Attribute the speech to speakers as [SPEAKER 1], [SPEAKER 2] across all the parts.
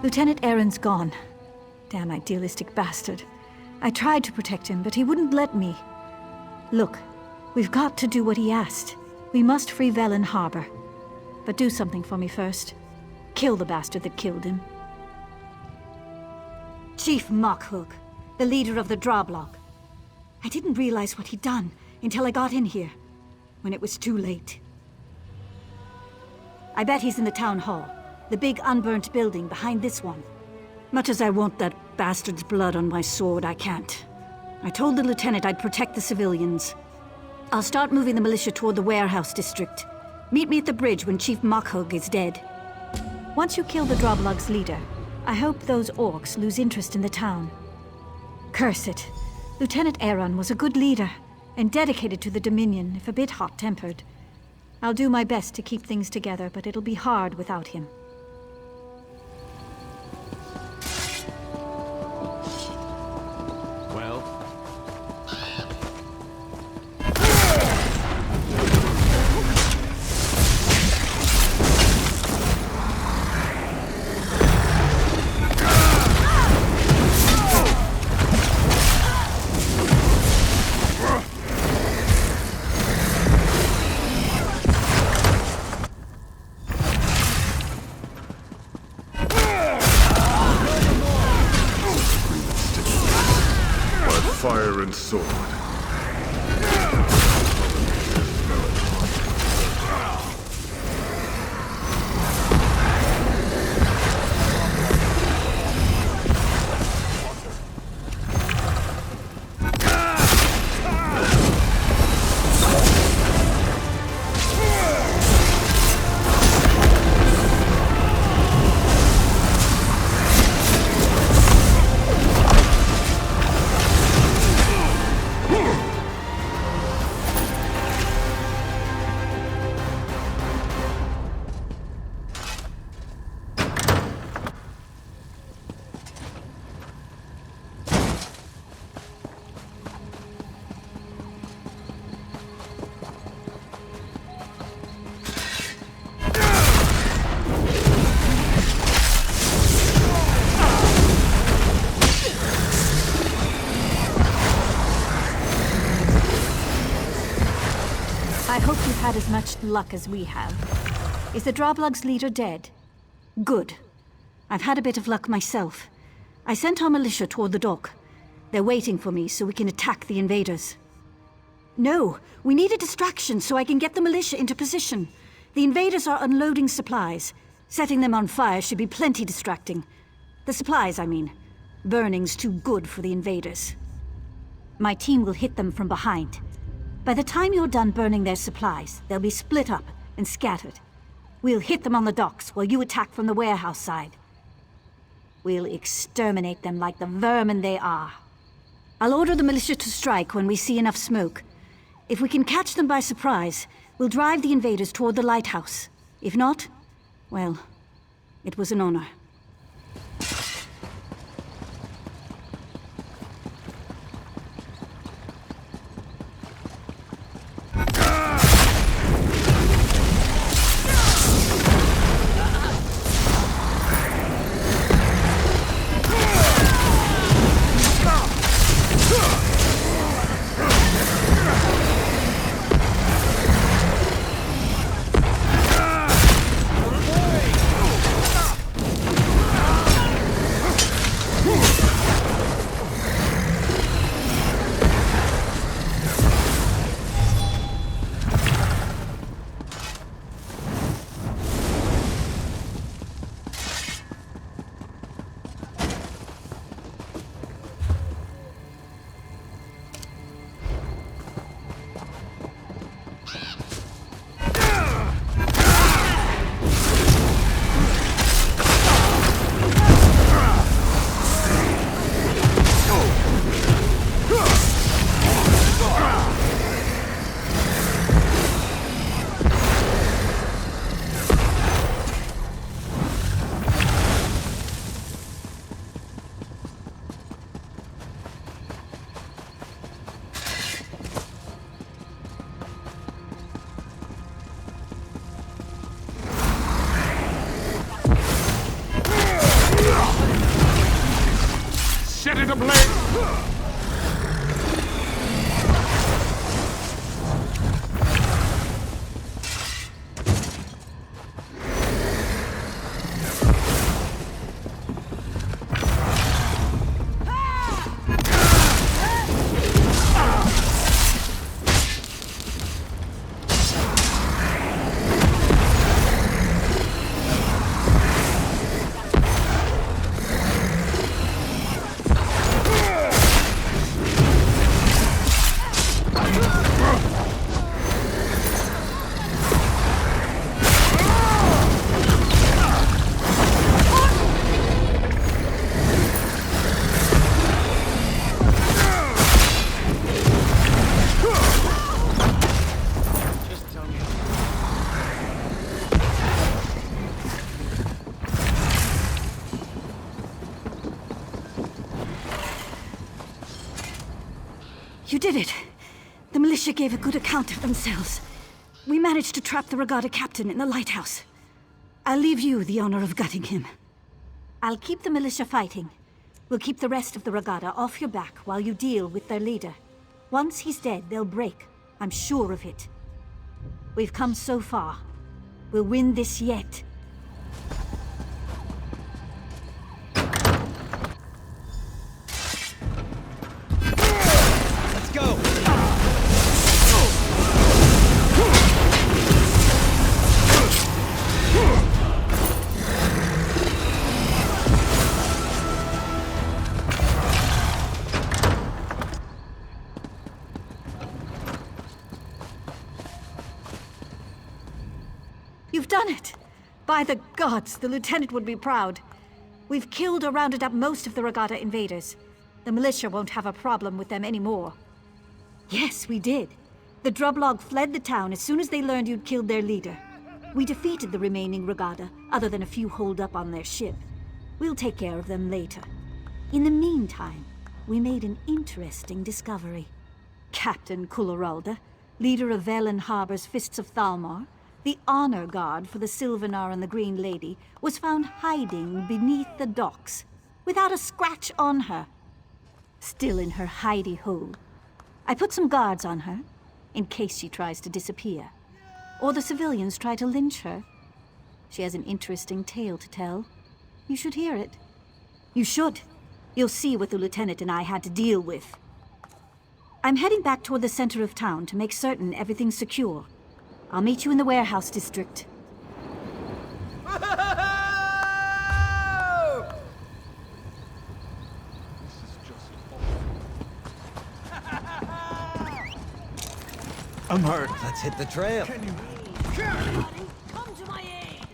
[SPEAKER 1] Lieutenant Aaron's gone. Damn idealistic bastard. I tried to protect him, but he wouldn't let me. Look, we've got to do what he asked. We must free Velen Harbor. But do something for me first. Kill the bastard that killed him. Chief Mockhug, the leader of the Drawblog. I didn't realize what he'd done until I got in here, when it was too late. I bet he's in the town hall, the big unburnt building behind this one. Much as I want that bastard's blood on my sword, I can't. I told the lieutenant I'd protect the civilians. I'll start moving the militia toward the warehouse district. Meet me at the bridge when Chief Mockhug is dead. Once you kill the Drawblog's leader, I hope those orcs lose interest in the town. Curse it. Lieutenant Aaron was a good leader, and dedicated to the Dominion, if a bit hot-tempered. I'll do my best to keep things together, but it'll be hard without him.
[SPEAKER 2] Well?
[SPEAKER 3] Fire and sword.
[SPEAKER 1] I hope you've had as much luck as we have. Is the Drawblog's leader dead? Good. I've had a bit of luck myself. I sent our militia toward the dock. They're waiting for me so we can attack the invaders. No, we need a distraction so I can get the militia into position. The invaders are unloading supplies. Setting them on fire should be plenty distracting. The supplies, I mean. Burning's too good for the invaders. My team will hit them from behind. By the time you're done burning their supplies, they'll be split up and scattered. We'll hit them on the docks while you attack from the warehouse side. We'll exterminate them like the vermin they are. I'll order the militia to strike when we see enough smoke. If we can catch them by surprise, we'll drive the invaders toward the lighthouse. If not, well, it was an honor.
[SPEAKER 2] to play!
[SPEAKER 1] You did it. The militia gave a good account of themselves. We managed to trap the regatta captain in the lighthouse. I'll leave you the honor of gutting him. I'll keep the militia fighting. We'll keep the rest of the regatta off your back while you deal with their leader. Once he's dead, they'll break. I'm sure of it. We've come so far. We'll win this yet.
[SPEAKER 3] Let's go!
[SPEAKER 1] You've done it! By the gods, the lieutenant would be proud. We've killed or rounded up most of the regatta invaders. The militia won't have a problem with them anymore. Yes, we did. The Drublog fled the town as soon as they learned you'd killed their leader. We defeated the remaining regatta, other than a few holed up on their ship. We'll take care of them later. In the meantime, we made an interesting discovery. Captain Kulleralda, leader of Velen Harbor's Fists of Thalmar, the honor guard for the Sylvanar and the Green Lady, was found hiding beneath the docks, without a scratch on her. Still in her hidey-hole. I put some guards on her, in case she tries to disappear. Or the civilians try to lynch her. She has an interesting tale to tell. You should hear it. You should. You'll see what the lieutenant and I had to deal with. I'm heading back toward the center of town to make certain everything's secure. I'll meet you in the warehouse district.
[SPEAKER 3] I'm hurt. Let's hit the trail.
[SPEAKER 4] Come to my aid!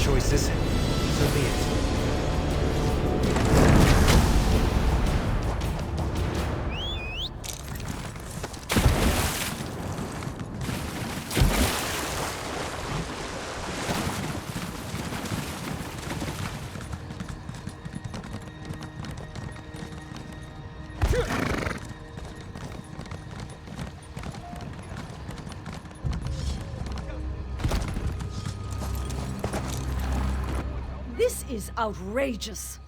[SPEAKER 3] choices. So be it.
[SPEAKER 4] This is outrageous.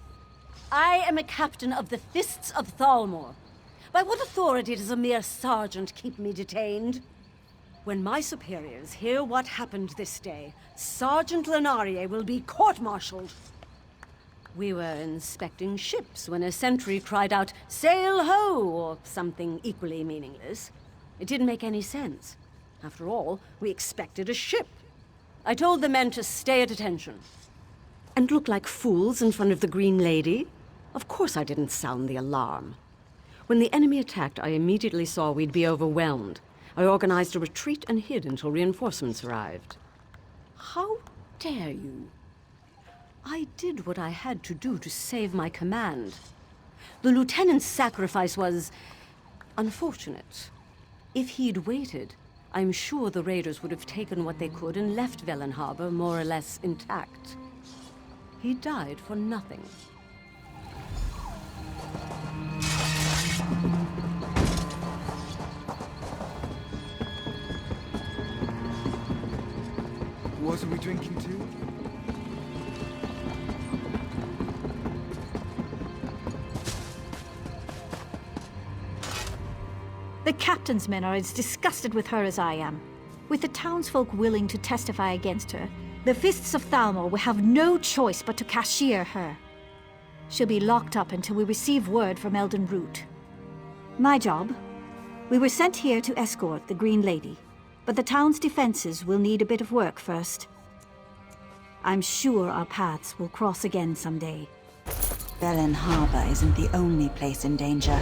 [SPEAKER 2] I am a captain of the Fists of Thalmor. By what authority does a mere sergeant keep me detained? When my superiors hear what happened this day, Sergeant Lenarier will be court-martialed. We were inspecting ships when a sentry cried out, "Sail ho!" or something equally meaningless. It didn't make any sense. After all, we expected a ship. I told the men to stay at attention. And look like fools in front of the Green Lady? Of course I didn't sound the alarm. When the enemy attacked, I immediately saw we'd be overwhelmed. I organized a retreat and hid until reinforcements arrived. How dare you? I did what I had to do to save my command. The lieutenant's sacrifice was unfortunate. If he'd waited, I'm sure the raiders would have taken what they could and left Velen Harbor more or less intact. He died for nothing.
[SPEAKER 3] What are we drinking to?
[SPEAKER 1] The captain's men are as disgusted with her as I am. With the townsfolk willing to testify against her, the Fists of Thalmor will have no choice but to cashier her. She'll be locked up until we receive word from Elden Root. My job? We were sent here to escort the Green Lady, but the town's defenses will need a bit of work first. I'm sure our paths will cross again someday.
[SPEAKER 4] Velen Harbor isn't the only place in danger.